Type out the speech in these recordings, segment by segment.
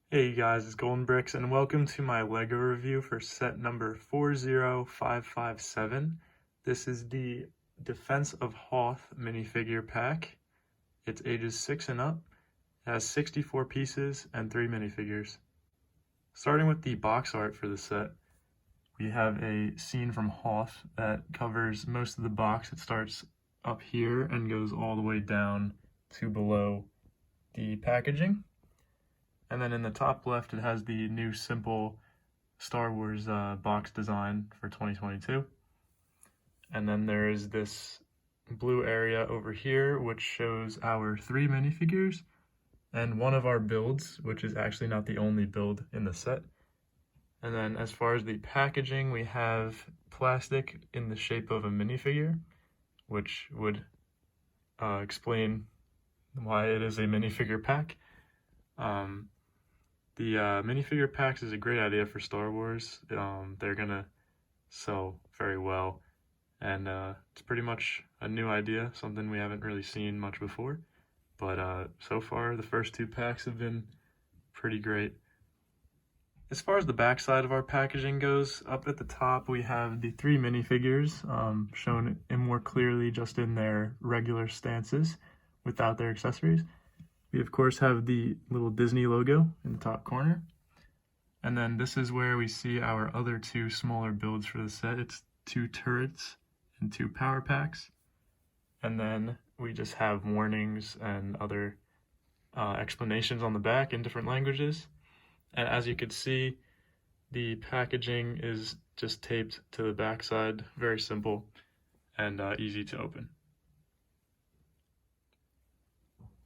Hey guys, it's Golden Bricks and welcome to my LEGO review for set number 40557. This is the Defense of Hoth minifigure pack. It's ages 6 and up. It has 64 pieces and 3 minifigures. Starting with the box art for the set, we have a scene from Hoth that covers most of the box. It starts up here and goes all the way down to below the packaging. And then in the top left, it has the new simple Star Wars box design for 2022. And then there is this blue area over here, which shows our 3 minifigures and one of our builds, which is actually not the only build in the set. And then as far as the packaging, we have plastic in the shape of a minifigure, which would explain why it is a minifigure pack. The minifigure packs is a great idea for Star Wars. They're gonna sell very well, and it's pretty much a new idea, something we haven't really seen much before. But so far, the first 2 packs have been pretty great. As far as the back side of our packaging goes, up at the top we have the 3 minifigures shown in more clearly just in their regular stances without their accessories. We of course have the little Disney logo in the top corner. And then this is where we see our other 2 smaller builds for the set. It's 2 turrets and 2 power packs. And then we just have warnings and other explanations on the back in different languages. And as you can see, the packaging is just taped to the back side, very simple and easy to open.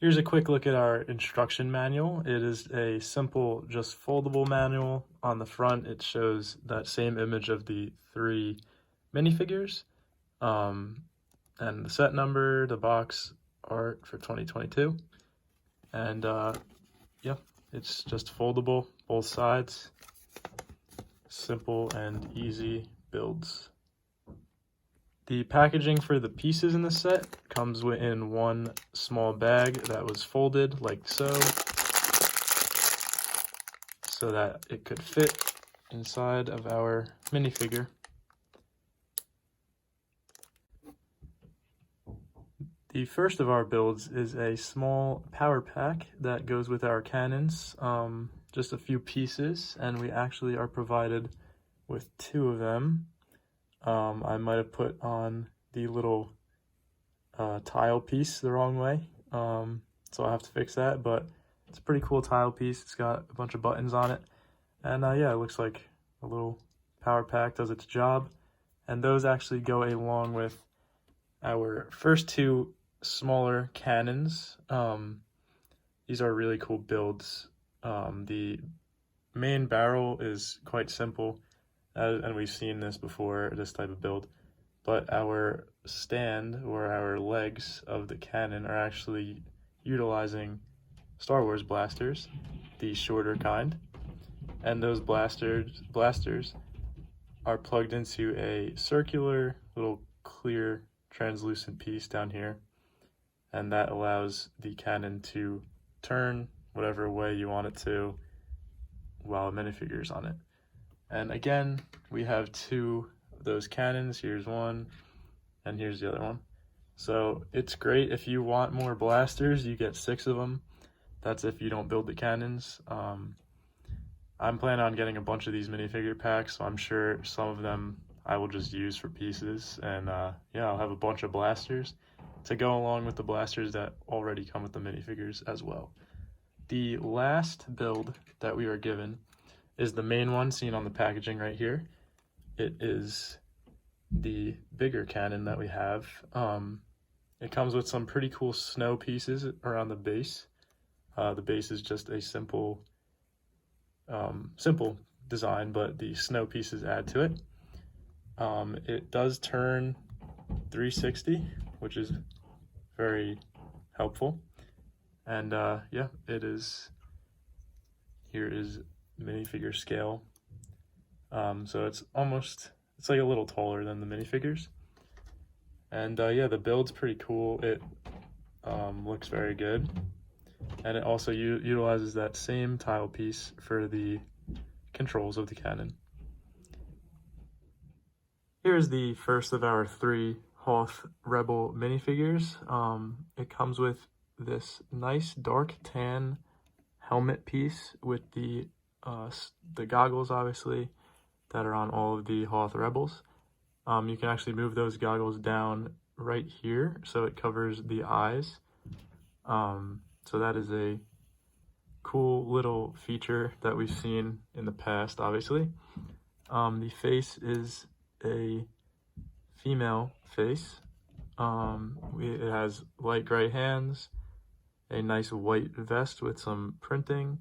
Here's a quick look at our instruction manual. It is a simple, just foldable manual. On the front, it shows that same image of the 3 minifigures, and the set number, the box art for 2022. And yeah, it's just foldable, both sides. Simple and easy builds. The packaging for the pieces in the set comes in one small bag that was folded like so that it could fit inside of our minifigure. The first of our builds is a small power pack that goes with our cannons, just a few pieces, and we actually are provided with 2 of them. I might have put on the little tile piece the wrong way, so I'll have to fix that, but it's a pretty cool tile piece. It's got a bunch of buttons on it, and yeah, it looks like a little power pack does its job. And those actually go along with our first 2 smaller cannons. These are really cool builds. The main barrel is quite simple, and we've seen this before, this type of build, but our stand or our legs of the cannon are actually utilizing Star Wars blasters, the shorter kind, and those blasters are plugged into a circular little clear translucent piece down here, and that allows the cannon to turn whatever way you want it to while a minifigure is on it. And again, we have 2 of those cannons. Here's one, and here's the other one. So it's great. If you want more blasters, you get 6 of them. That's if you don't build the cannons. I'm planning on getting a bunch of these minifigure packs, so I'm sure some of them I will just use for pieces. And yeah, I'll have a bunch of blasters to go along with the blasters that already come with the minifigures as well. The last build that we are given is the main one seen on the packaging right here. It is the bigger cannon that we have. It comes with some pretty cool snow pieces around the base. The base is just a simple design, but the snow pieces add to it. It does turn 360, which is very helpful. And yeah, it is, here is minifigure scale. So it's like a little taller than the minifigures. And yeah, the build's pretty cool. It looks very good. And it also utilizes that same tile piece for the controls of the cannon. Here's the first of our 3 Hoth Rebel minifigures. It comes with this nice dark tan helmet piece with the goggles, obviously, that are on all of the Hoth Rebels. You can actually move those goggles down right here, so it covers the eyes. So that is a cool little feature that we've seen in the past, obviously. The face is a female face. It has light gray hands, a nice white vest with some printing,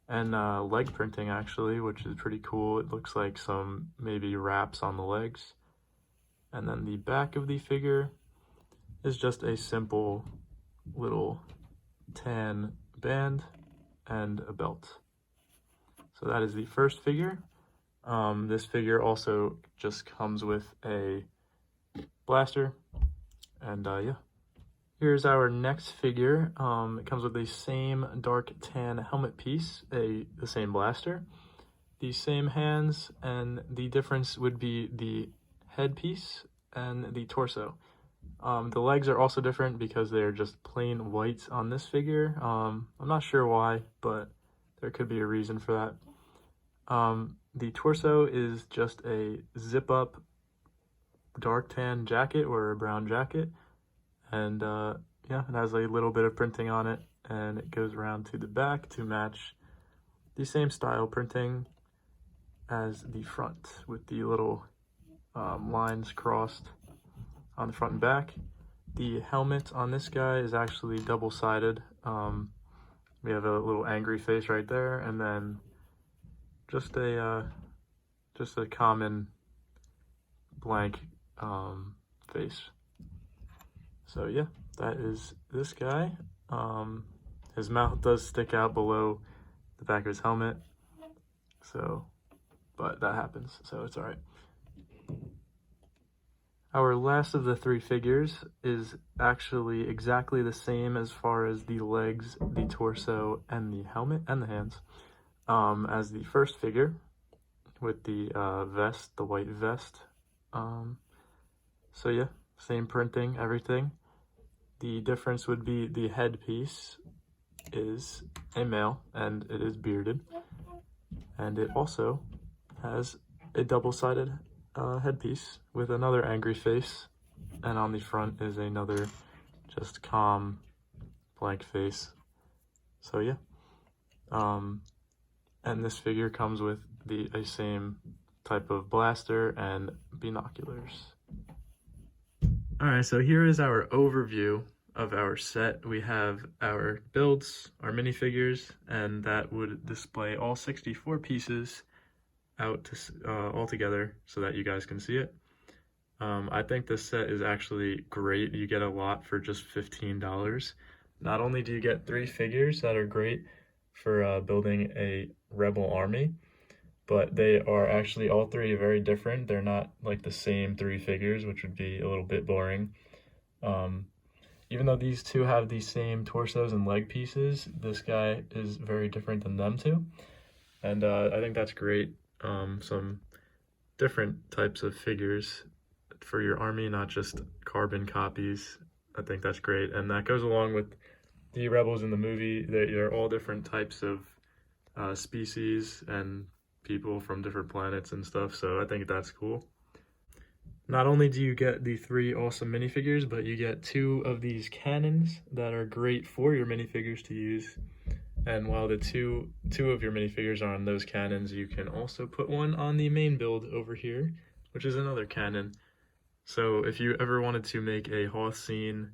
and leg printing actually, which is pretty cool. It looks like some maybe wraps on the legs. And then the back of the figure is just a simple little tan band and a belt. So that is the first figure. This figure also just comes with a blaster, and yeah. Here's our next figure. It comes with the same dark tan helmet piece, the same blaster, the same hands, and the difference would be the headpiece and the torso. The legs are also different because they're just plain white on this figure. I'm not sure why, but there could be a reason for that. The torso is just a zip-up dark tan jacket or a brown jacket, and yeah, it has a little bit of printing on it, and it goes around to the back to match the same style printing as the front, with the little lines crossed on the front and back. The helmet on this guy is actually double-sided. We have a little angry face right there, and then just a common blank face. So yeah, that is this guy. His mouth does stick out below the back of his helmet, so, but that happens, so it's all right. Our last of the 3 figures is actually exactly the same as far as the legs, the torso, and the helmet, and the hands, as the first figure, with the vest, the white vest. So yeah, same printing, everything. The difference would be the headpiece is a male, and it is bearded, and it also has a double-sided headpiece with another angry face, and on the front is another just calm blank face. So yeah, and this figure comes with a same type of blaster and binoculars. Alright, so here is our overview of our set. We have our builds, our minifigures, and that would display all 64 pieces out all together so that you guys can see it. I think this set is actually great. You get a lot for just $15. Not only do you get 3 figures that are great for building a rebel army, but they are actually all 3 very different. They're not like the same 3 figures, which would be a little bit boring. Even though these 2 have the same torsos and leg pieces, this guy is very different than them 2. And I think that's great. Some different types of figures for your army, not just carbon copies. I think that's great. And that goes along with the rebels in the movie. They're all different types of species and people from different planets and stuff, so I think that's cool. Not only do you get the 3 awesome minifigures, but you get 2 of these cannons that are great for your minifigures to use. And while the two of your minifigures are on those cannons, you can also put one on the main build over here, which is another cannon. So if you ever wanted to make a Hoth scene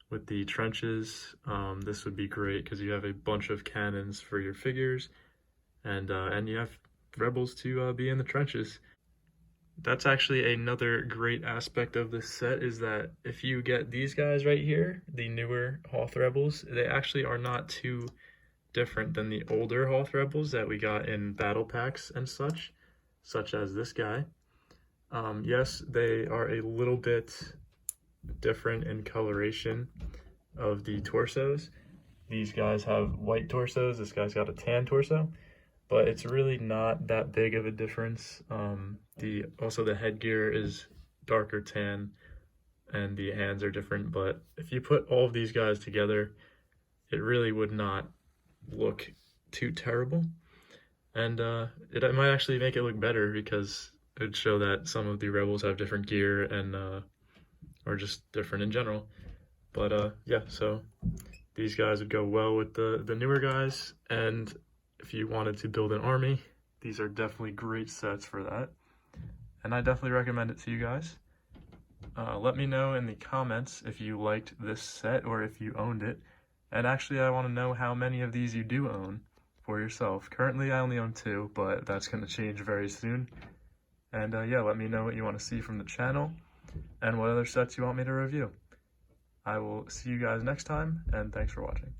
with the trenches, this would be great because you have a bunch of cannons for your figures, and you have rebels to be in the trenches. That's actually another great aspect of this set, is that if you get these guys right here, the newer Hoth rebels, they actually are not too different than the older Hoth rebels that we got in battle packs and such as this guy. Yes, they are a little bit different in coloration of the torsos, these guys have white torsos, this guy's got a tan torso, but it's really not that big of a difference. Also the headgear is darker tan and the hands are different, but if you put all of these guys together, it really would not look too terrible. And it might actually make it look better because it would show that some of the rebels have different gear and are just different in general. But yeah, so these guys would go well with the newer guys, and if you wanted to build an army, these are definitely great sets for that. And I definitely recommend it to you guys. Let me know in the comments if you liked this set or if you owned it. And actually, I want to know how many of these you do own for yourself. Currently, I only own 2, but that's going to change very soon. And yeah, let me know what you want to see from the channel and what other sets you want me to review. I will see you guys next time, and thanks for watching.